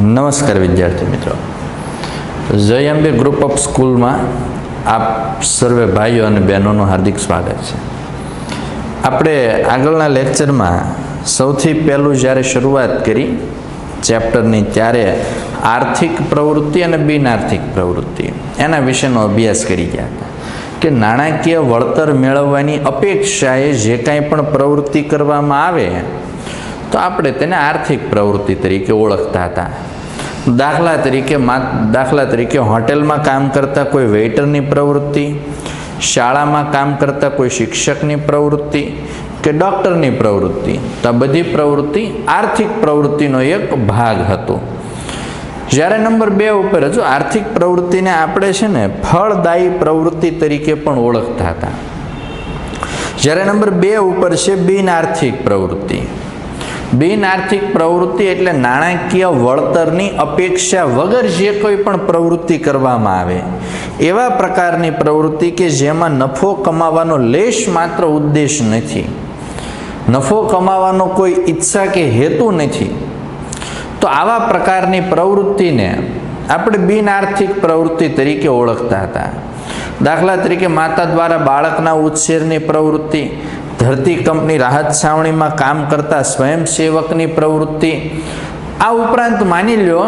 નમસ્કાર વિદ્યાર્થી મિત્રો, જય અંબે ગ્રુપ ઓફ સ્કૂલમાં આપ સર્વે ભાઈઓ અને બહેનોનું હાર્દિક સ્વાગત છે. આપણે આગળના લેક્ચરમાં સૌથી પહેલું જ્યારે શરૂઆત કરી ચેપ્ટરની ત્યારે આર્થિક પ્રવૃત્તિ અને બિન આર્થિક પ્રવૃત્તિ એના વિશેનો અભ્યાસ કરી ગયા હતા કે નાણાકીય વળતર મેળવવાની અપેક્ષાએ જે કાંઈ પણ પ્રવૃત્તિ કરવામાં આવે તો આપણે તેને આર્થિક પ્રવૃત્તિ તરીકે ઓળખતા હતા. દાખલા તરીકે હોટેલમાં કામ કરતા કોઈ વેઇટરની પ્રવૃત્તિ, શાળામાં કામ કરતા કોઈ શિક્ષકની પ્રવૃત્તિ કે ડૉક્ટરની પ્રવૃત્તિ, તો આ બધી પ્રવૃત્તિ આર્થિક પ્રવૃત્તિનો એક ભાગ હતો. જ્યારે નંબર 2 ઉપર હજુ આર્થિક પ્રવૃત્તિને આપણે છે ને ફળદાયી પ્રવૃત્તિ તરીકે પણ ઓળખતા હતા. જ્યારે નંબર 2 ઉપર છે બિન આર્થિક પ્રવૃત્તિ. બિન આર્થિક પ્રવૃત્તિ એટલે નાણાકીય વળતરની અપેક્ષા વગર જે કોઈ પણ પ્રવૃત્તિ કરવામાં આવે એવા પ્રકારની પ્રવૃત્તિ કે જેમાં નફો કમાવાનો લેશ માત્ર ઉદ્દેશ નથી, નફો કમાવાનો કોઈ ઈચ્છા કે હેતુ નથી, તો આવા પ્રકારની પ્રવૃત્તિને આપણે બિન આર્થિક પ્રવૃત્તિ તરીકે ઓળખતા હતા. દાખલા તરીકે માતા દ્વારા બાળકના ઉછેરની પ્રવૃત્તિ, ધરતી કંપની રાહત છાવણીમાં કામ કરતા સ્વયંસેવકની પ્રવૃત્તિ. આ ઉપરાંત માની લો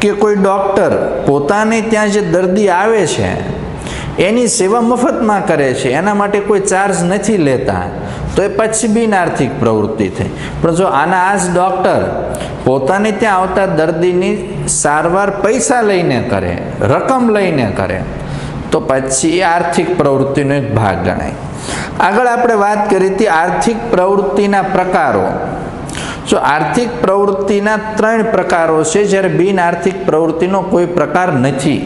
કે કોઈ ડૉક્ટર પોતાને ત્યાં જે દર્દી આવે છે એની સેવા મફતમાં કરે છે, એના માટે કોઈ ચાર્જ નથી લેતા, તો એ પછી બિન આર્થિક પ્રવૃત્તિ થઈ. પણ જો આ જ ડૉક્ટર પોતાને ત્યાં આવતા દર્દીની સારવાર પૈસા લઈને કરે, રકમ લઈને કરે, તો પછી એ આર્થિક પ્રવૃત્તિનો એક ભાગ ગણાય. આગળ આપણે વાત કરી હતી આર્થિક પ્રવૃત્તિના પ્રકારો. જો આર્થિક પ્રવૃત્તિના 3 પ્રકારો છે, જ્યારે બિન આર્થિક પ્રવૃત્તિનો કોઈ પ્રકાર નથી.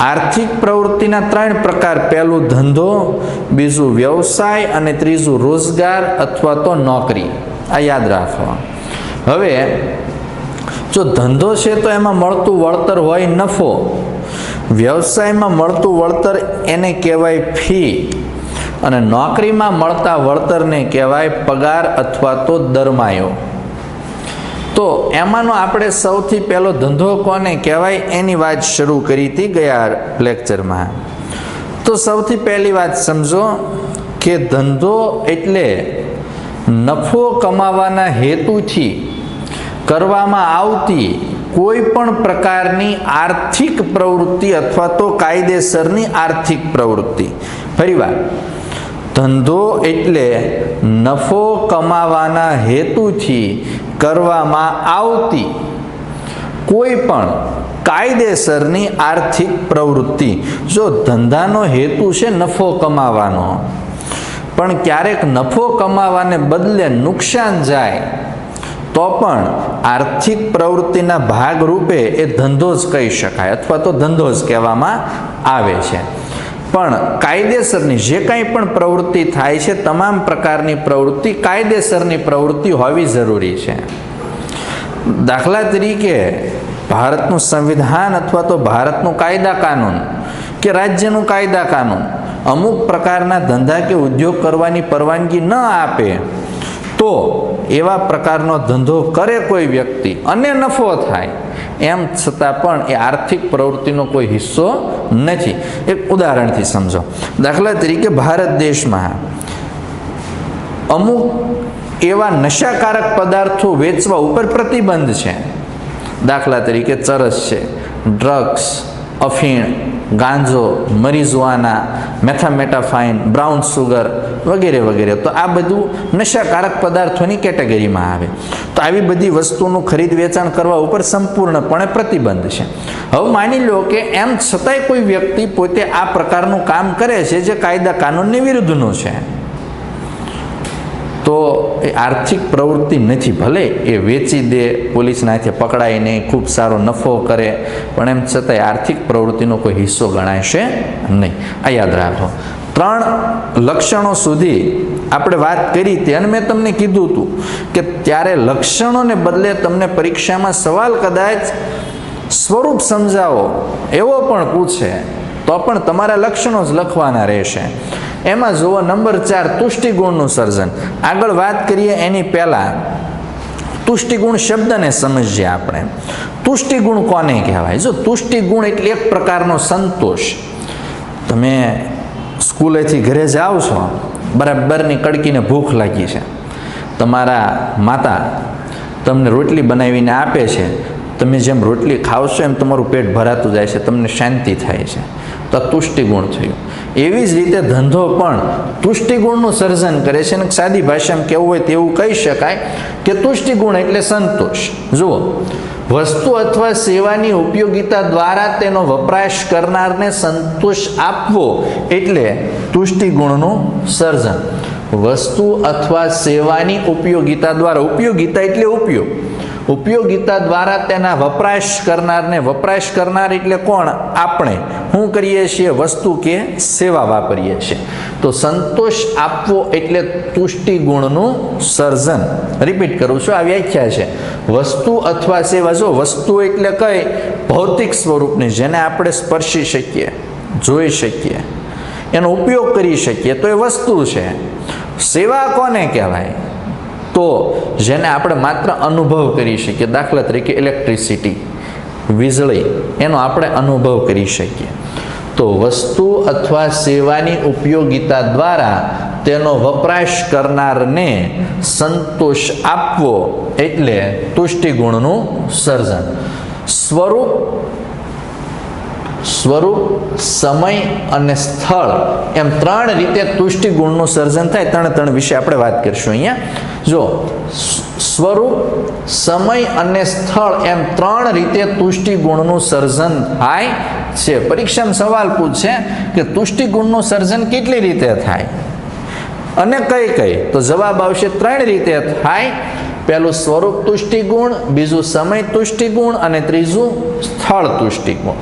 આર્થિક પ્રવૃત્તિના 3 પ્રકાર: પહેલું ધંધો, બીજું વ્યવસાય અને ત્રીજું રોજગાર અથવા તો નોકરી. આ યાદ રાખો. હવે જો ધંધો છે તો એમાં મળતું વળતર હોય નફો, વ્યવસાયમાં મળતું વળતર એને કહેવાય ફી, અને નોકરીમાં મળતા વળતરને કહેવાય પગાર અથવા તો દરમાયો. તો એમાંનો આપણે સૌથી પહેલો ધંધો કોને કહેવાય એની વાત શરૂ કરી હતી ગયા લેક્ચરમાં. તો સૌથી પહેલી વાત સમજો કે ધંધો એટલે નફો કમાવાના હેતુથી કરવામાં આવતી કોઈ પણ પ્રકારની આર્થિક પ્રવૃત્તિ અથવા તો કાયદેસરની આર્થિક પ્રવૃત્તિ. ફરીવાર, ધંધો એટલે નફો કમાવાના હેતુથી કરવામાં આવતી કોઈ પણ કાયદેસરની આર્થિક પ્રવૃત્તિ. જો ધંધાનો હેતુ છે નફો કમાવાનો, પણ ક્યારેક નફો કમાવાને બદલે નુકસાન જાય તો પણ આર્થિક પ્રવૃત્તિના ભાગરૂપે એ ધંધો જ કહી શકાય અથવા તો ધંધો જ કહેવામાં આવે છે. પણ કાયદેસરની જે કાંઈ પણ પ્રવૃત્તિ થાય છે, તમામ પ્રકારની પ્રવૃત્તિ કાયદેસરની પ્રવૃત્તિ હોવી જરૂરી છે. દાખલા તરીકે ભારતનું સંવિધાન અથવા તો ભારતનું કાયદા કાનૂન કે રાજ્યનું કાયદા કાનૂન અમુક પ્રકારના ધંધા કે ઉદ્યોગ કરવાની પરવાનગી ન આપે, તો એવા પ્રકારનો ધંધો કરે કોઈ વ્યક્તિ અને નફો થાય, એમ છતાં પણ એ આર્થિક પ્રવૃત્તિનો કોઈ હિસ્સો નથી. એક ઉદાહરણથી સમજો. દાખલા તરીકે ભારત દેશમાં અમુક એવા નશાકારક પદાર્થો વેચવા ઉપર પ્રતિબંધ છે. દાખલા તરીકે ચરસ છે, ડ્રગ્સ, અફીણ, ગાંજો, મરીજુઆના, મેથામેટાફાઇન, બ્રાઉન સુગર વગેરે વગેરે. તો આ બધું નશાકારક પદાર્થોની કેટેગરીમાં આવે. તો આવી બધી વસ્તુનું ખરીદ વેચાણ કરવા ઉપર સંપૂર્ણપણે પ્રતિબંધ છે. હવે માની લો કે એમ છતાંય કોઈ વ્યક્તિ પોતે આ પ્રકારનું કામ કરે છે જે કાયદા કાનૂનની વિરુદ્ધનું છે, તો એ આર્થિક પ્રવૃત્તિ નથી. ભલે એ વેચી દે, પોલીસના હાથે પકડાય નહીં, ખૂબ સારો નફો કરે, પણ એમ છતાંય આર્થિક પ્રવૃત્તિનો કોઈ હિસ્સો ગણાશે નહીં. આ યાદ રાખો. 3 લક્ષણો સુધી આપણે વાત કરી હતી અને મેં તમને કીધું હતું કે ત્યારે લક્ષણોને બદલે તમને પરીક્ષામાં સવાલ કદાચ સ્વરૂપ સમજાવો એવો પણ પૂછે તો પણ તમારા લક્ષણો જ લખવાના રહેશે. એમાં જુઓ નંબર 4 તુષ્ટિગુણનું સર્જન. આગળ વાત કરીએ એની પહેલાં તુષ્ટિગુણ શબ્દને સમજીએ આપણે. તુષ્ટિગુણ કોને કહેવાય? જો તુષ્ટિગુણ એટલે એક પ્રકારનો સંતોષ. તમે સ્કૂલેથી ઘરે જાઓ છો, બરાબરની કડકીને ભૂખ લાગી છે, તમારા માતા તમને રોટલી બનાવીને આપે છે, તમે જેમ રોટલી ખાવશો એમ તમારું પેટ ભરાતું જાય છે, તમને શાંતિ થાય છે, તો આ તુષ્ટિગુણ થયું. એવી જ રીતે ધંધો પણ તુષ્ટિગુણનું સર્જન કરે છે. અને સાદી ભાષામાં કહેવું હોય તેવું કહી શકાય કે તુષ્ટિગુણ એટલે સંતોષ. જુઓ, વસ્તુ અથવા સેવાની ઉપયોગિતા દ્વારા તેનો વપરાશ કરનારને સંતોષ આપવો એટલે તુષ્ટિગુણનું સર્જન. વસ્તુ અથવા સેવાની ઉપયોગિતા દ્વારા, ઉપયોગિતા એટલે ઉપયોગ, ઉપયોગિતા દ્વારા તેના વપરાશ કરનારને, વપરાશ કરનાર એટલે કોણ? આપણે. શું કરીએ છીએ? વસ્તુ કે સેવા વાપરીએ છીએ. તો સંતોષ આપવો એટલે તુષ્ટિગુણનું સર્જન. રિપીટ કરું છું, આ વ્યાખ્યા છે. વસ્તુ અથવા સેવા. જો વસ્તુ એટલે કઈ? ભૌતિક સ્વરૂપની, જેને આપણે સ્પર્શી શકીએ, જોઈ શકીએ, એનો ઉપયોગ કરી શકીએ, તો એ વસ્તુ છે. સેવા કોને કહેવાય? તો જેને આપણે માત્ર અનુભવ કરી શકીએ. દાખલા તરીકે ઇલેક્ટ્રિસિટી, વીજળી, એનો આપણે અનુભવ કરી શકીએ. તો વસ્તુ અથવા સેવાની ઉપયોગિતા દ્વારા તેનો વપરાશ કરનારને સંતોષ આપવો એટલે તુષ્ટિગુણનું સર્જન. સ્વરૂપ, સમય અને સ્થળ એમ ત્રણ રીતે તુષ્ટિગુણનું સર્જન થાય. ત્રણ વિશે આપણે વાત કરીશું અહીંયા. જો સ્વરૂપ, સમય અને સ્થળ એમ ત્રણ રીતે તુષ્ટિગુણનું સર્જન થાય છે. પરીક્ષામાં સવાલ પૂછશે કે તુષ્ટિગુણનું સર્જન કેટલી રીતે થાય અને કઈ? તો જવાબ આવશે ત્રણ રીતે થાય. પહેલું સ્વરૂપ તુષ્ટિગુણ, બીજું સમય તુષ્ટિગુણ અને ત્રીજું સ્થળ તુષ્ટિગુણ.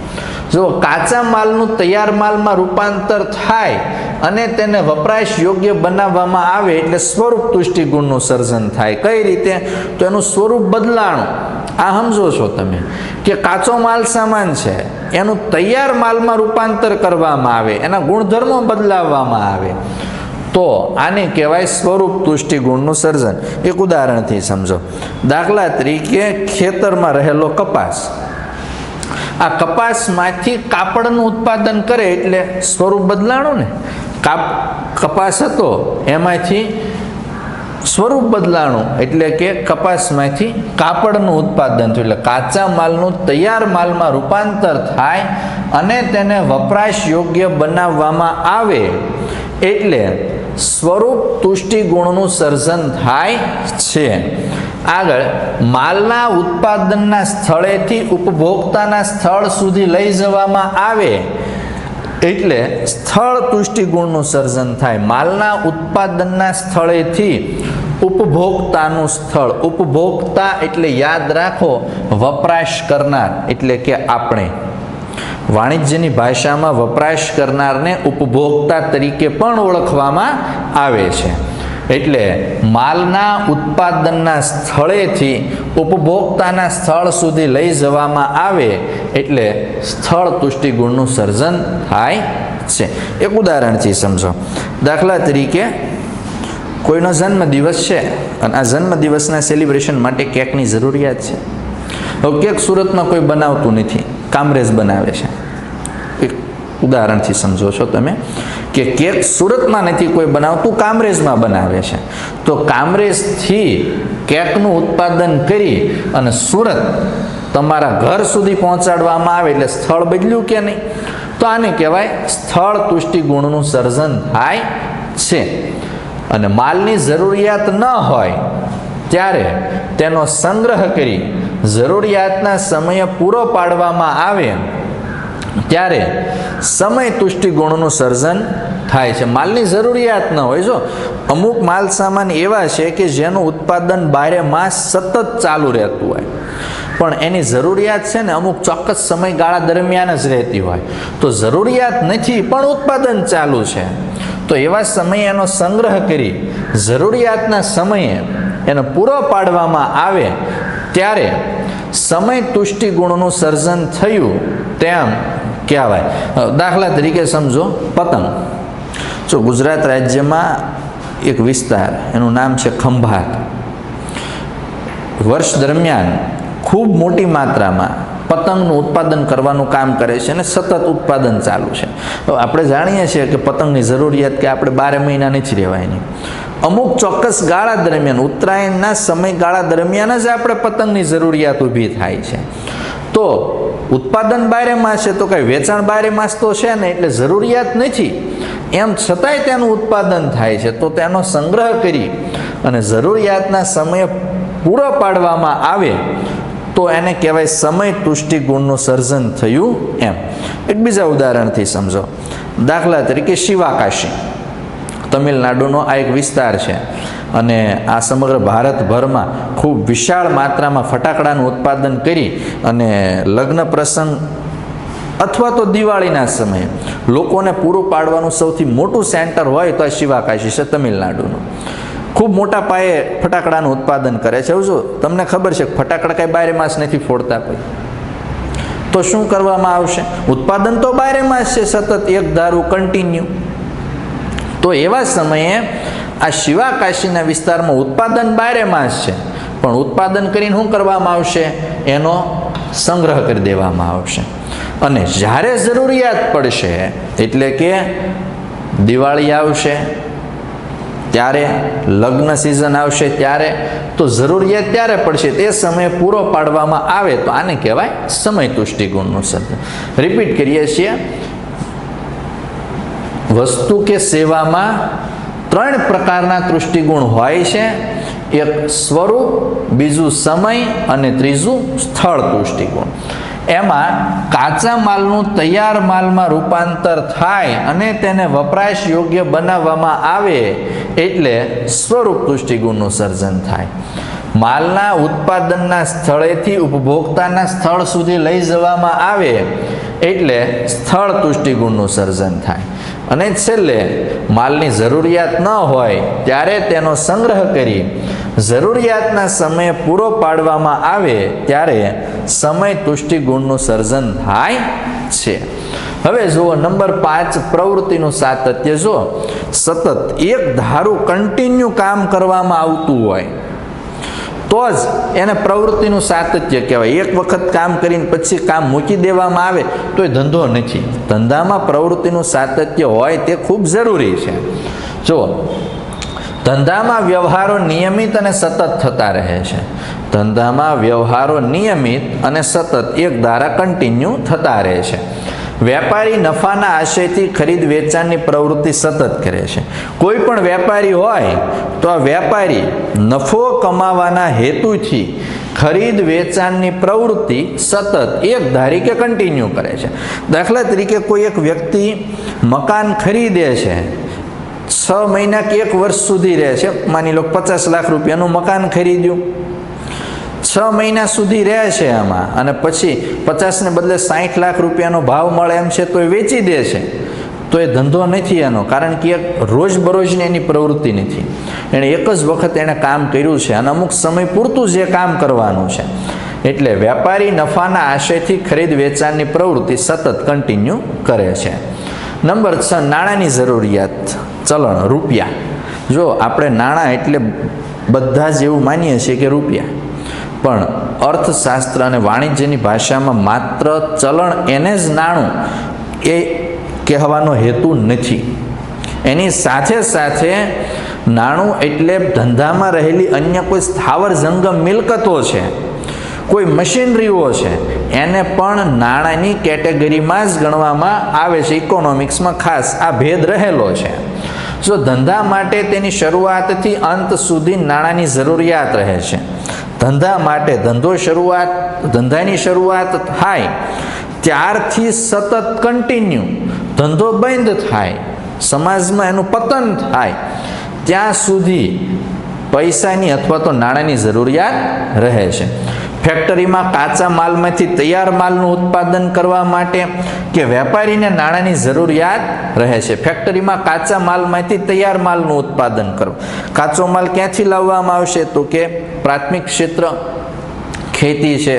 જો કાચા માલનું તૈયાર માલમાં રૂપાંતર થાય અને તેને વપરાશ યોગ્ય બનાવવામાં આવે એટલે સ્વરૂપ તુષ્ટિગુણનું સર્જન થાય. કઈ રીતે? તો એનું સ્વરૂપ બદલાણું. આ સમજો છો તમે કે કાચો માલ સામાન છે, એનું તૈયાર માલમાં રૂપાંતર કરવામાં આવે, એના ગુણધર્મો બદલાવવામાં આવે, તો આને કહેવાય સ્વરૂપ તુષ્ટિગુણનું સર્જન. એક ઉદાહરણથી સમજો. દાખલા તરીકે ખેતરમાં રહેલો કપાસ, આ કપાસમાંથી કાપડનું ઉત્પાદન કરે એટલે સ્વરૂપ બદલાણું ને. કપાસ હતો એમાંથી સ્વરૂપ બદલાણું એટલે કે કપાસમાંથી કાપડનું ઉત્પાદન થયું. એટલે કાચા માલનું તૈયાર માલમાં રૂપાંતર થાય અને તેને વપરાશ યોગ્ય બનાવવામાં આવે એટલે સ્વરૂપ તુષ્ટિગુણનું સર્જન થાય છે. આગળ, માલના ઉત્પાદનના સ્થળેથી ઉપભોક્તાના સ્થળ સુધી લઈ જવામાં આવે એટલે સ્થળ તુષ્ટિગુણનું સર્જન થાય. માલના ઉત્પાદનના સ્થળેથી ઉપભોક્તાનું સ્થળ, ઉપભોક્તા એટલે યાદ રાખો વપરાશ કરનાર એટલે કે આપણે. વાણિજ્યની ભાષામાં વપરાશ કરનારને ઉપભોક્તા તરીકે પણ ઓળખવામાં આવે છે. એટલે માલના ઉત્પાદનના સ્થળેથી ઉપભોક્તાના સ્થળ સુધી લઈ જવામાં આવે એટલે સ્થળ તુષ્ટિગુણનું સર્જન થાય છે. એક ઉદાહરણથી સમજો. દાખલા તરીકે કોઈનો જન્મદિવસ છે અને આ જન્મદિવસના સેલિબ્રેશન માટે કેકની જરૂરિયાત છે. હવે કેક સુરતમાં કોઈ બનાવતું નથી, કામરેજ બનાવે છે. એક ઉદાહરણથી સમજો છો તમે કે કેક સુરતમાં નથી કોઈ બનાવતું, કામરેજમાં બનાવે છે. તો કામરેજથી કેકનું ઉત્પાદન કરી અને સુરત તમારા ઘર સુધી પહોંચાડવામાં આવે એટલે સ્થળ બદલ્યું કે નહીં? તો આને કહેવાય સ્થળ તુષ્ટિગુણનું સર્જન થાય છે. અને માલની જરૂરિયાત ન હોય ત્યારે તેનો સંગ્રહ કરી જરૂરિયાતના સમયે પૂરો પાડવામાં આવે ત્યારે સમય તુષ્ટિગુણનું સર્જન થાય છે. માલની જરૂરિયાત ન હોય. જો અમુક માલ સામાન એવા છે કે જેનું ઉત્પાદન 12 માસ સતત ચાલુ રહેતું હોય, પણ એની જરૂરિયાત છે ને અમુક ચોક્કસ સમયગાળા દરમિયાન જ રહેતી હોય. તો જરૂરિયાત નથી પણ ઉત્પાદન ચાલુ છે, તો એવા સમયે એનો સંગ્રહ કરી જરૂરિયાતના સમયે એને પૂરો પાડવામાં આવે ત્યારે સમય તુષ્ટિગુણનું સર્જન થયું તેમ કહેવાય. દાખલા તરીકે સમજો પતંગ. જો ગુજરાત રાજ્યમાં એક વિસ્તાર, એનું નામ છે ખંભાત. વર્ષ દરમિયાન ખૂબ મોટી માત્રામાં પતંગનું ઉત્પાદન કરવાનું કામ કરે છે અને સતત ઉત્પાદન ચાલુ છે. આપણે જાણીએ છીએ કે પતંગની જરૂરિયાત કે આપણે 12 મહિના નથી રહેવાયની. અમુક ચોક્કસ ગાળા દરમિયાન, ઉત્તરાયણના સમયગાળા દરમિયાન જ આપણે પતંગની જરૂરિયાત ઊભી થાય છે. તો ઉત્પાદન 12 માસ છે, તો કંઈ વેચાણ 12 માસ તો છે ને, એટલે જરૂરિયાત નથી. એમ છતાંય તેનું ઉત્પાદન થાય છે, તો તેનો સંગ્રહ કરી અને જરૂરિયાતના સમયે પૂરો પાડવામાં આવે તો એને કહેવાય સમય તુષ્ટિ ગુણનું સર્જન થયું એમ. એક બીજા ઉદાહરણથી સમજો. દાખલા તરીકે શિવાકાશી, તમિલનાડુનો આ એક વિસ્તાર છે અને આ સમગ્ર ભારતભરમાં ખૂબ વિશાળ માત્રામાં ફટાકડાનું ઉત્પાદન કરી અને લગ્ન પ્રસંગ અથવા તો દિવાળીના સમયે લોકોને પૂરું પાડવાનું સૌથી મોટું સેન્ટર હોય તો આ શિવાકાશી છે તમિલનાડુનું. ખૂબ મોટા પાયે ફટાકડાનું ઉત્પાદન કરે છે. જો તમને ખબર છે ફટાકડા કાંઈ 12 માસ નથી ફોડતા કોઈ, તો શું કરવામાં આવશે? ઉત્પાદન તો 12 માસ છે, સતત એક ધારું કન્ટિન્યુ. તો એવા સમયે આ શિવાકાશીના વિસ્તારમાં ઉત્પાદન 12 માસ છે, પણ ઉત્પાદન કરીને શું કરવામાં આવશે? એનો સંગ્રહ કરી દેવામાં આવશે. અને જ્યારે જરૂરિયાત પડશે, એટલે કે દિવાળી આવશે ત્યારે, લગ્ન સિઝન આવશે ત્યારે, તો જરૂરિયાત ત્યારે પડશે, તે સમયે પૂરો પાડવામાં આવે તો આને કહેવાય સમય તુષ્ટિ ગુણનું સર્જન. રિપીટ કરીએ છીએ. વસ્તુ કે સેવામાં 3 પ્રકારના તૃષ્ટિગુણ હોય છે. એક સ્વરૂપ, બીજું સમય અને ત્રીજું સ્થળ તૃષ્ટિગુણ. એમાં કાચા માલનું તૈયાર માલમાં રૂપાંતર થાય અને તેને વપરાશ યોગ્ય બનાવવામાં આવે એટલે સ્વરૂપ તૃષ્ટિગુણનું સર્જન થાય. માલના ઉત્પાદનના સ્થળેથી ઉપભોક્તાના સ્થળ સુધી લઈ જવામાં આવે એટલે સ્થળ તૃષ્ટિગુણનું સર્જન થાય. અને છેલ્લે માલની જરૂરિયાત ન હોય ત્યારે તેનો સંગ્રહ કરી જરૂરિયાતના સમયે પૂરો પાડવામાં આવે ત્યારે સમય તુષ્ટિ ગુણનું સર્જન થાય છે. હવે જુઓ નંબર 5, પ્રવૃત્તિનું સાતત્ય. જો સતત એક ધારું કન્ટિન્યુ કામ કરવામાં આવતું હોય તો જ એને પ્રવૃત્તિનું સાતત્ય કહેવાય. એક વખત કામ કરીને પછી કામ મૂકી દેવામાં આવે તો એ ધંધો નથી. ધંધામાં પ્રવૃત્તિનું સાતત્ય હોય તે ખૂબ જરૂરી છે. જો ધંધામાં વ્યવહારો નિયમિત અને સતત થતા રહે છે. ધંધામાં વ્યવહારો નિયમિત અને સતત એક ધારા કન્ટિન્યુ થતા રહે છે. વેપારી નફાના આશયથી ખરીદ વેચાણની પ્રવૃત્તિ સતત કરે છે. કોઈ પણ વેપારી હોય તો આ વેપારી નફો કમાવાના હેતુથી ખરીદ વેચાણની પ્રવૃત્તિ સતત એક ધારી કે કન્ટિન્યુ કરે છે. દાખલા તરીકે કોઈ એક વ્યક્તિ મકાન ખરીદે છે, 6 મહિના કે 1 વર્ષ સુધી રહે છે. માની લો 50 લાખ રૂપિયાનું મકાન ખરીદ્યું, 6 મહિના સુધી રહે છે આમાં, અને પછી 50 ને બદલે 60 લાખ રૂપિયાનો ભાવ મળે એમ છે તો એ વેચી દે છે, તો એ ધંધો નથી એનો. કારણ કે રોજબરોજની એની પ્રવૃત્તિ નથી. એણે એક જ વખત એણે કામ કર્યું છે અને અમુક સમય પૂરતું જે કામ કરવાનું છે. એટલે વેપારી નફાના આશયથી ખરીદ વેચાણની પ્રવૃત્તિ સતત કન્ટિન્યુ કરે છે. નંબર 6, નાણાંની જરૂરિયાત. ચલણ, રૂપિયા. જો આપણે નાણાં એટલે બધા જ એવું માનીએ છીએ કે રૂપિયા, પણ અર્થશાસ્ત્ર અને વાણિજ્યની ભાષામાં માત્ર ચલણ એને જ નાણું એ કહેવાનો હેતુ નથી. એની સાથે સાથે નાણું એટલે ધંધામાં રહેલી અન્ય કોઈ સ્થાવર જંગમ મિલકતો છે, કોઈ મશીનરીઓ છે, એને પણ નાણાંની કેટેગરીમાં જ ગણવામાં આવે છે. ઇકોનોમિક્સમાં ખાસ આ ભેદ રહેલો છે. જો ધંધા માટે તેની શરૂઆતથી અંત સુધી નાણાંની જરૂરિયાત રહે છે. ધંધા માટે ધંધાની શરૂઆત થાય ત્યારથી સતત કન્ટિન્યુ ધંધો બંધ થાય, સમાજમાં એનું પતન થાય ત્યાં સુધી પૈસાની અથવા તો નાણાંની જરૂરિયાત રહે છે. ફેક્ટરીમાં કાચા માલમાંથી તૈયાર માલનું ઉત્પાદન કરવા માટે કે વેપારીને નાણાંની જરૂરિયાત રહે છે. ફેક્ટરીમાં કાચા માલમાંથી તૈયાર માલનું ઉત્પાદન કરવું. કાચો માલ ક્યાંથી લાવવામાં આવશે? તો કે પ્રાથમિક ક્ષેત્ર ખેતી છે,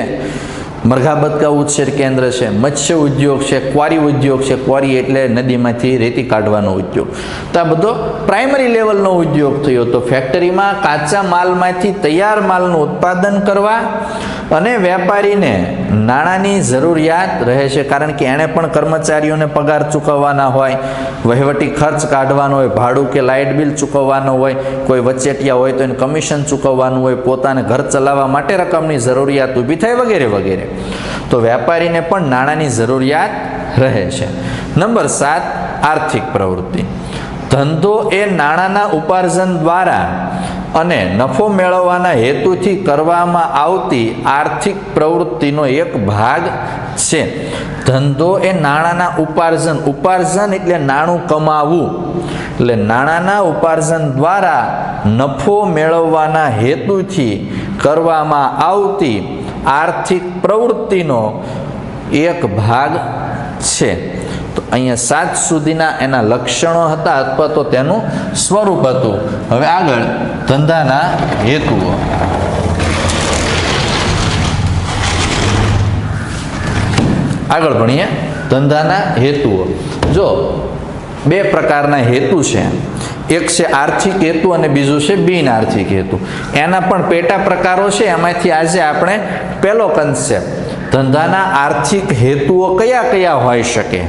મરઘા બતકા ઉછેર કેન્દ્ર છે, મત્સ્ય ઉદ્યોગ છે, ક્વારી ઉદ્યોગ છે, ક્વારી એટલે નદીમાંથી રેતી કાઢવાનો ઉદ્યોગ. તો આ બધો પ્રાઇમરી લેવલનો ઉદ્યોગ થયો. તો ફેક્ટરીમાં કાચા માલમાંથી તૈયાર માલનું ઉત્પાદન કરવા અને વેપારીને નાણાંની જરૂરિયાત રહે છે, કારણ કે એણે પણ કર્મચારીઓને પગાર ચૂકવવાના હોય, વહીવટી ખર્ચ કાઢવાનો હોય, ભાડું કે લાઇટ બિલ ચૂકવવાનો હોય, કોઈ વચેટિયા હોય તો એને કમિશન ચૂકવવાનું હોય, પોતાને ઘર ચલાવવા માટે રકમની જરૂરિયાત ઊભી થાય વગેરે વગેરે. તો વેપારીને પણ નાણાંની જરૂરિયાત રહે છે. નંબર 7, આર્થિક પ્રવૃત્તિ. ધંધો એ નાણાંના ઉપાર્જન દ્વારા અને નફો મેળવવાના હેતુથી કરવામાં આવતી આર્થિક પ્રવૃત્તિનો એક ભાગ છે. ધંધો એ નાણાંના ઉપાર્જન એટલે નાણું કમાવું, એટલે નાણાંના ઉપાર્જન દ્વારા નફો મેળવવાના હેતુથી કરવામાં આવતી આર્થિક પ્રવૃત્તિનો એક ભાગ છે. તો અહીંયા 7 સુધીના એના લક્ષણો હતા અથવા તો તેનું સ્વરૂપ હતું. હવે આગળ ધંધાના હેતુઓ. આગળ ભણીએ ધંધાના હેતુઓ. જો 2 પ્રકારના હેતુ છે. એક છે આર્થિક હેતુ અને બીજું છે બિન આર્થિક હેતુ. એના પણ પેટા પ્રકારો છે. એમાંથી આજે આપણે પહેલો કન્સેપ્ટ ધંધાના આર્થિક હેતુઓ કયા કયા હોઈ શકે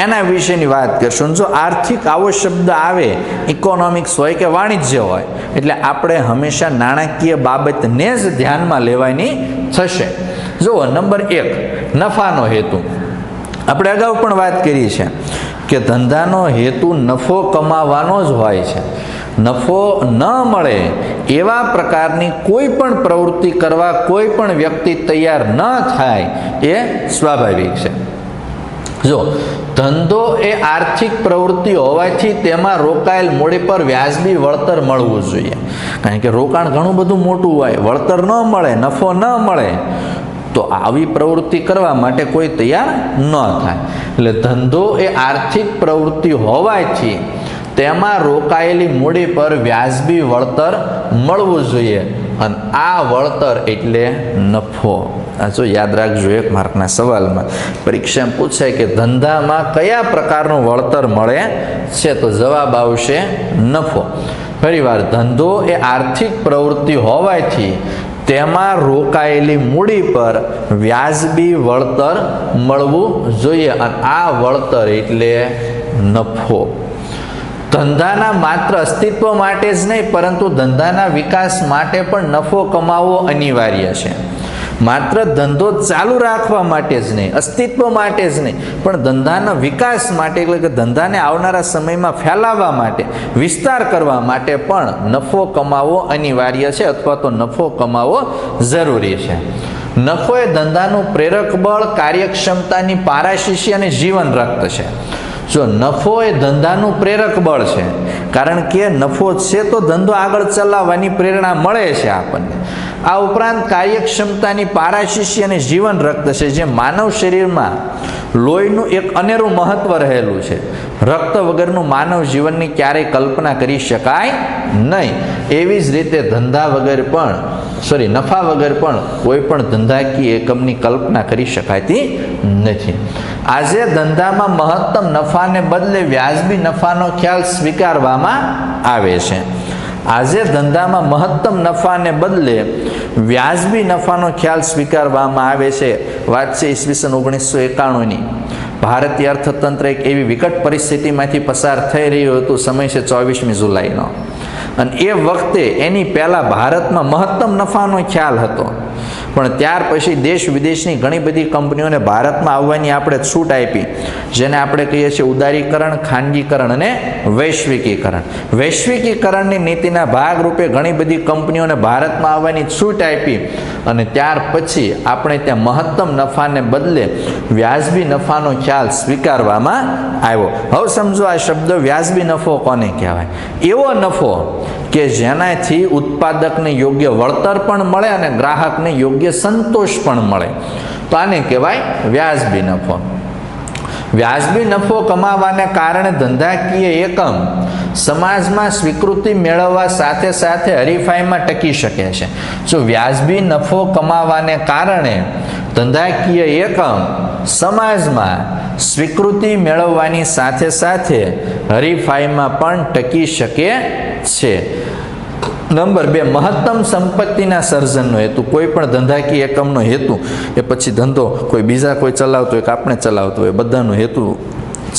એના વિશેની વાત કરશું. જો આર્થિક આવો શબ્દ આવે, ઇકોનોમિક્સ હોય કે વાણિજ્ય હોય, એટલે આપણે હંમેશા નાણાકીય બાબતને જ ધ્યાનમાં લેવાની થશે. જુઓ, નંબર 1, નફાનો હેતુ. આપણે અગાઉ પણ વાત કરી છે કે ધંધાનો હેતુ નફો કમાવાનો જ હોય છે. નફો ન મળે એવા પ્રકારની કોઈ પણ પ્રવૃત્તિ કરવા કોઈ પણ વ્યક્તિ તૈયાર ન થાય એ સ્વાભાવિક છે. જો ધંધો એ આર્થિક પ્રવૃત્તિ હોવાથી તેમાં રોકાયેલ મૂડી પર વ્યાજબી વળતર મળવું જોઈએ. કારણ કે રોકાણ ઘણું બધું મોટું હોય, વળતર ન મળે, નફો ન મળે, તો આવી પ્રવૃત્તિ કરવા માટે કોઈ તૈયાર ન થાય. એટલે ધંધો એ આર્થિક પ્રવૃત્તિ હોવાથી તેમાં રોકાયેલી મૂડી પર વ્યાજબી વળતર મળવું જોઈએ, અને આ વળતર એટલે નફો. આ જો યાદ રાખજો, 1 માર્કના સવાલમાં પરીક્ષામાં પૂછાય કે ધંધામાં કયા પ્રકારનું વળતર મળે છે, તો જવાબ આવશે નફો. ફરીવાર, ધંધો એ આર્થિક પ્રવૃત્તિ હોવાથી તેમાં રોકાયેલી મૂડી પર વ્યાજબી વળતર મળવું જોઈએ, અને આ વળતર એટલે નફો. ધંધાના માત્ર અસ્તિત્વ માટે જ નહીં, પરંતુ ધંધાના વિકાસ માટે પણ નફો કમાવવો અનિવાર્ય છે. માત્ર ધંધો ચાલુ રાખવા માટે જ નહીં, અસ્તિત્વ માટે જ નહીં, પણ ધંધાના વિકાસ માટે, એટલે કે ધંધાને આવનારા સમયમાં ફેલાવવા માટે, વિસ્તાર કરવા માટે પણ નફો કમાવવો અનિવાર્ય છે અથવા તો નફો કમાવવો જરૂરી છે. નફો એ ધંધાનું પ્રેરક બળ, કાર્યક્ષમતાની પારાશીશી અને જીવન રક્ત છે. જો નફો એ ધંધાનું પ્રેરક બળ છે, કારણ કે નફો છે તો ધંધો આગળ ચલાવવાની પ્રેરણા મળે છે આપણને. આ ઉપરાંત કાર્યક્ષમતાની પારાશીશી અને જીવન રક્ત છે, જે માનવ શરીરમાં લોહીનું એક અનેરું મહત્વ રહેલું છે. રક્ત વગરનું માનવ જીવનની ક્યારેય કલ્પના કરી શકાય નહીં. એવી જ રીતે ધંધા વગર પણ નફા વગર પણ કોઈ પણ ધંધાકીય એકમની કલ્પના કરી શકાતી નથી. આજે ધંધામાં મહત્તમ નફાને બદલે વ્યાજબી નફાનો ખ્યાલ સ્વીકારવામાં આવે છે. આજે ધંધામાં મહત્તમ નફાને બદલે વ્યાજબી નફાનો ખ્યાલ સ્વીકારવામાં આવે છે. વાત છે ઈસવીસન 1991ની. ભારતીય અર્થતંત્ર એક એવી વિકટ પરિસ્થિતિમાંથી પસાર થઈ રહ્યું હતું. સમય છે 24મી જુલાઈનો, અને એ વખતે એની પહેલાં ભારતમાં મહત્તમ નફાનો ખ્યાલ હતો, પણ ત્યાર પછી દેશ વિદેશની ઘણી બધી કંપનીઓને ભારતમાં આવવાની આપણે છૂટ આપી, જેને આપણે કહીએ છીએ ઉદારીકરણ, ખાનગીકરણ અને વૈશ્વિકીકરણ. વૈશ્વિકીકરણની નીતિના ભાગરૂપે ઘણી બધી કંપનીઓને ભારતમાં આવવાની છૂટ આપી, અને ત્યાર પછી આપણે ત્યાં મહત્તમ નફાને બદલે વ્યાજબી નફાનો ખ્યાલ સ્વીકારવામાં આવ્યો. હવે સમજો આ શબ્દ વ્યાજબી નફો કોને કહેવાય? એવો નફો કે જેનાથી ઉત્પાદકને યોગ્ય વળતર પણ મળે અને ગ્રાહકને યોગ્ય સંતોષ પણ મળે, તો આને કહેવાય વ્યાજબી નફો. વ્યાજબી નફો કમાવાને કારણે ધંધાકીય એકમ સમાજમાં સ્વીકૃતિ મેળવવા સાથે સાથે હરીફાઈમાં ટકી શકે છે. જો વ્યાજબી નફો કમાવાને કારણે ધંધાકીય એકમ સમાજમાં સ્વીકૃતિ મેળવવાની સાથે સાથે હરીફાઈમાં પણ ટકી શકે છે. નંબર 2, મહત્તમ સંપત્તિના સર્જનનો હેતુ. કોઈ પણ ધંધાકીય એકમનો હેતુ એ પછી ધંધો કોઈ બીજા કોઈ ચલાવતો હોય કે આપણે ચલાવતો હોય, બધાનો હેતુ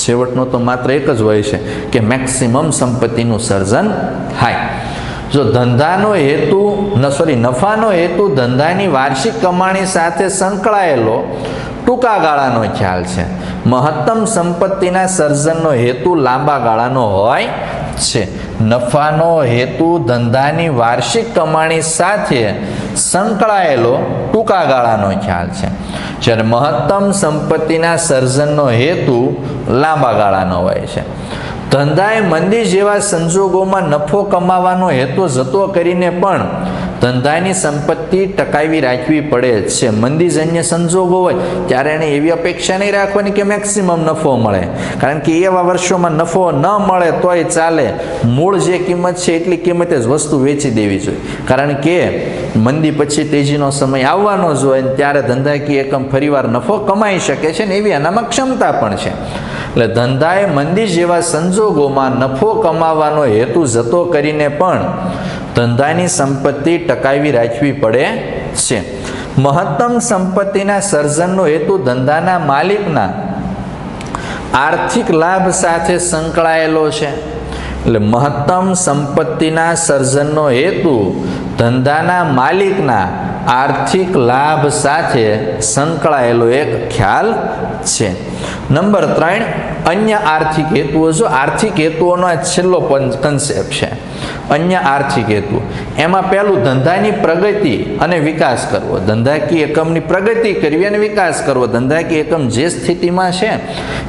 છેવટનો તો માત્ર એક જ હોય છે કે મેક્સિમમ સંપત્તિનું સર્જન થાય. જો ધંધાનો હેતુ નફાનો હેતુ ધંધાની વાર્ષિક કમાણી સાથે સંકળાયેલો ટૂંકા ગાળાનો ખ્યાલ છે. મહત્તમ સંપત્તિના સર્જનનો હેતુ લાંબા ગાળાનો હોય છે. નફાનો હેતુ ધંધાની વાર્ષિક કમાણી સાથે સંકળાયેલો ટૂંકા ગાળાનો ખ્યાલ છે, જ્યારે મહત્તમ સંપત્તિના સર્જનનો હેતુ લાંબા ગાળાનો હોય છે. ધંધાએ મંદી જેવા સંજોગોમાં નફો કમાવાનો હેતુ જતો કરીને પણ ધંધાની સંપત્તિ ટકાવી રાખવી પડે છે. મંદીજન્ય સંજોગો હોય ત્યારે એને એવી અપેક્ષા નહીં રાખવાની કે મેક્સિમમ નફો મળે, કારણ કે એવા વર્ષોમાં નફો ન મળે તોય ચાલે, મૂળ જે કિંમત છે એટલી કિંમતે જ વસ્તુ વેચી દેવી જોઈએ, કારણ કે મંદી પછી તેજીનો સમય આવવાનો જ હોય ત્યારે ધંધાકીય એકમ ફરીવાર નફો કમાઈ શકે છે ને એવી એનામાં ક્ષમતા પણ છે. એટલે ધંધાએ મંદી જેવા સંજોગોમાં નફો કમાવાનો હેતુ જતો કરીને પણ ધંધાની સંપત્તિ ટકાવી રાખવી પડે છે. મહત્તમ સંપત્તિના સર્જનનો હેતુ ધંધાના માલિકના આર્થિક લાભ સાથે સંકળાયેલો છે. એટલે મહત્તમ સંપત્તિના સર્જનનો હેતુ ધંધાના માલિકના આર્થિક લાભ સાથે સંકળાયેલો એક ખ્યાલ છે. નંબર 3, અન્ય આર્થિક હેતુઓ. જો આર્થિક હેતુઓનો આ છેલ્લો કન્સેપ્ટ છે, અન્ય આર્થિક હેતુ. એમાં પહેલું ધંધાની પ્રગતિ અને વિકાસ કરવો. ધંધાકીય એકમની પ્રગતિ કરવી અને વિકાસ કરવો. ધંધાકીય એકમ જે સ્થિતિમાં છે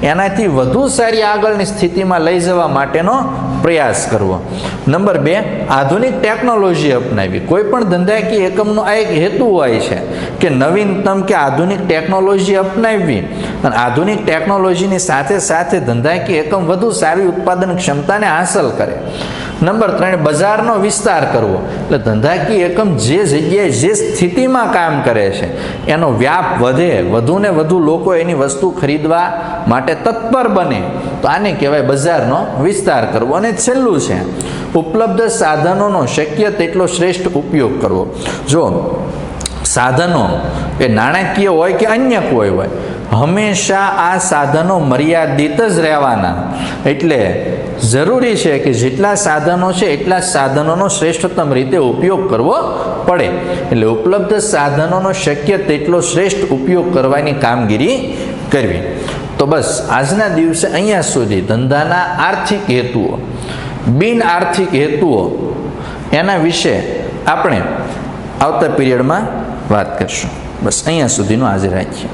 એનાથી વધુ સારી આગળની સ્થિતિમાં લઈ જવા માટેનો પ્રયાસ કરવો. નંબર 2, આધુનિક ટેકનોલોજી અપનાવી. કોઈ પણ ધંધાકીય એકમનો આ એક હેતુ હોય છે કે નવીનતમ કે આધુનિક ટેકનોલોજી અપનાવવી અને આધુનિક ટેકનોલોજીની સાથે સાથે ધંધાકીય એકમ વધુ સારી ઉત્પાદન ક્ષમતાને હાંસલ કરે. નંબર 3, બજારનો વિસ્તાર કરવો. એટલે ધંધાકીય એકમ જે જગ્યાએ જે સ્થિતિમાં કામ કરે છે એનો વ્યાપ વધે, વધુને વધુ લોકો એની વસ્તુ ખરીદવા માટે તત્પર બને, તો આને કહેવાય બજારનો વિસ્તાર કરવો. અને છેલ્લું છે ઉપલબ્ધ સાધનોનો શક્ય તેટલો શ્રેષ્ઠ ઉપયોગ કરવો. જો સાધનો એ નાણાકીય હોય કે અન્ય કોઈ હોય, હંમેશા આ સાધનો મર્યાદિત જ રહેવાના. એટલે જરૂરી છે કે જેટલા સાધનો છે એટલા સાધનોનો શ્રેષ્ઠતમ રીતે ઉપયોગ કરવો પડે. એટલે ઉપલબ્ધ સાધનોનો શક્ય તેટલો શ્રેષ્ઠ ઉપયોગ કરવાની કામગીરી કરવી. તો બસ આજના દિવસે અહીંયા સુધી ધંધાના આર્થિક હેતુઓ, બિન આર્થિક હેતુઓ એના વિશે આપણે આવતા પીરિયડમાં વાત કરીશું. બસ અહીંયા સુધીનું આજે રાખીએ.